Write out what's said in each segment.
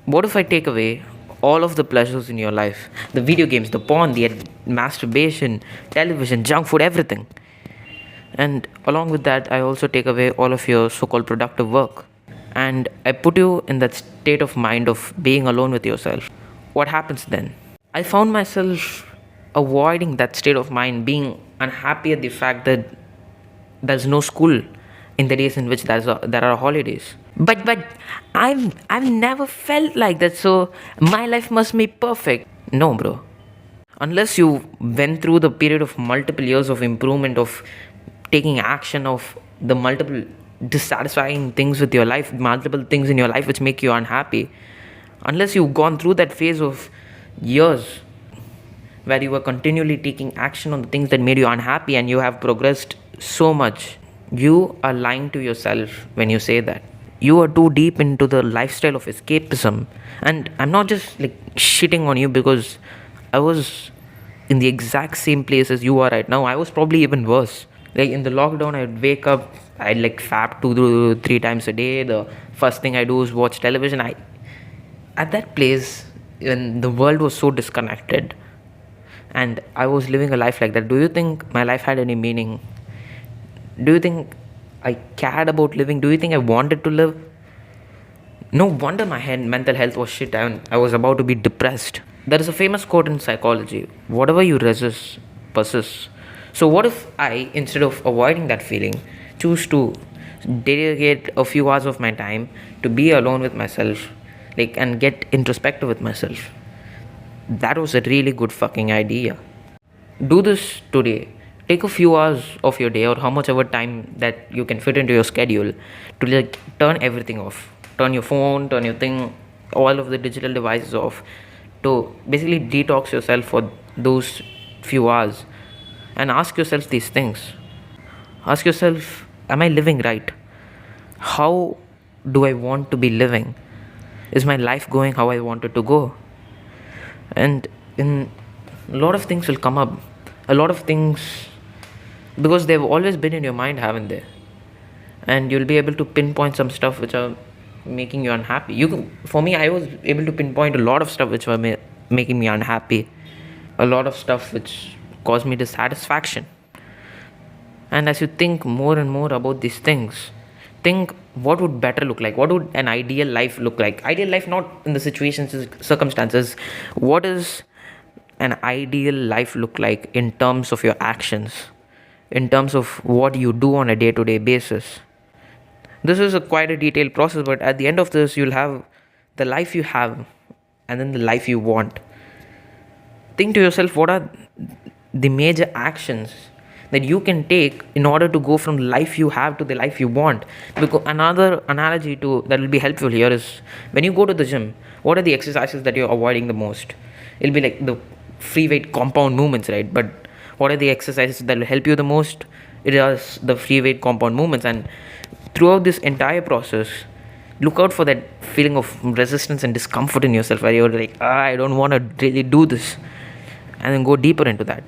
What if I take away all of the pleasures in your life? The video games, the porn, the masturbation, television, junk food, everything. And along with that, I also take away all of your so called productive work. And I put you in that state of mind of being alone with yourself. What happens then? I found myself avoiding that state of mind, being unhappy at the fact that there's no school in the days in which there are holidays. But I've never felt like that, so my life must be perfect. No, bro. Unless you went through the period of multiple years of improvement, of taking action, of the multiple dissatisfying things with your life, multiple things in your life which make you unhappy, unless you've gone through that phase of years where you were continually taking action on the things that made you unhappy and you have progressed so much, you are lying to yourself when you say that. You are too deep into the lifestyle of escapism. And I'm not just like shitting on you, because I was in the exact same place as you are right now. I was probably even worse. Like in the lockdown, I'd wake up, I'd like fap 2 to 3 times a day. The first thing I do is watch television. At that place, when the world was so disconnected and I was living a life like that, do you think my life had any meaning? Do you think I cared about living? Do you think I wanted to live? No wonder my mental health was shit and I was about to be depressed. There is a famous quote in psychology: whatever you resist persists. So, what if I, instead of avoiding that feeling, choose to dedicate a few hours of my time to be alone with myself, like, and get introspective with myself? That was a really good fucking idea. Do this today. Take a few hours of your day, or how much ever time that you can fit into your schedule, to like turn everything off. Turn your phone, turn your thing, all of the digital devices off, to basically detox yourself for those few hours, and ask yourself these things. Ask yourself, am I living right? How do I want to be living? Is my life going how I want it to go? And in a lot of things will come up. A lot of things, because they've always been in your mind, haven't they? And you'll be able to pinpoint some stuff which are making you unhappy. For me, I was able to pinpoint a lot of stuff which were making me unhappy. A lot of stuff which caused me dissatisfaction. And as you think more and more about these things, think, what would better look like? What would an ideal life look like? Ideal life, not in the situations, circumstances. What is an ideal life look like in terms of your actions, in terms of what you do on a day-to-day basis? This is quite a detailed process, but at the end of this, you'll have the life you have and then the life you want. Think to yourself, what are the major actions that you can take in order to go from the life you have to the life you want? Because another analogy that will be helpful here is, when you go to the gym, what are the exercises that you're avoiding the most? It'll be like the free weight compound movements, right? But what are the exercises that will help you the most? It is the free weight compound movements. And throughout this entire process, look out for that feeling of resistance and discomfort in yourself, where you're like, I don't want to really do this, and then go deeper into that.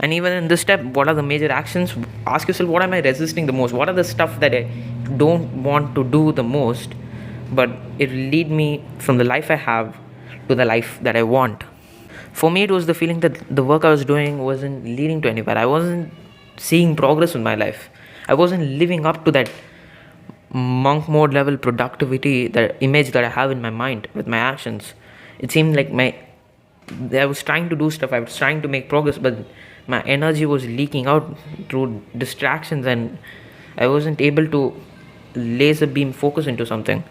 And even in this step, what are the major actions? Ask yourself, what am I resisting the most? What are the stuff that I don't want to do the most, but it will lead me from the life I have to the life that I want? For me, it was the feeling that the work I was doing wasn't leading to anywhere. I wasn't seeing progress in my life. I wasn't living up to that monk mode level productivity, that image that I have in my mind with my actions. It seemed like I was trying to do stuff, I was trying to make progress, but my energy was leaking out through distractions, and I wasn't able to laser beam focus into something.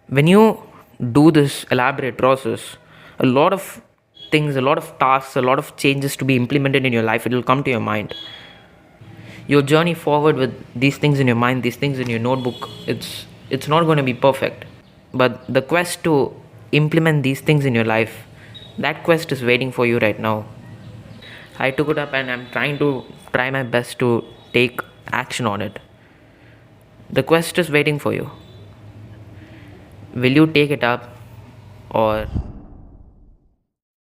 When you do this elaborate process, a lot of things, a lot of tasks, a lot of changes to be implemented in your life, it will come to your mind. Your journey forward with these things in your mind, these things in your notebook, it's not going to be perfect. But the quest to implement these things in your life, that quest is waiting for you right now. I took it up and I'm try my best to take action on it. The quest is waiting for you. Will you take it up, or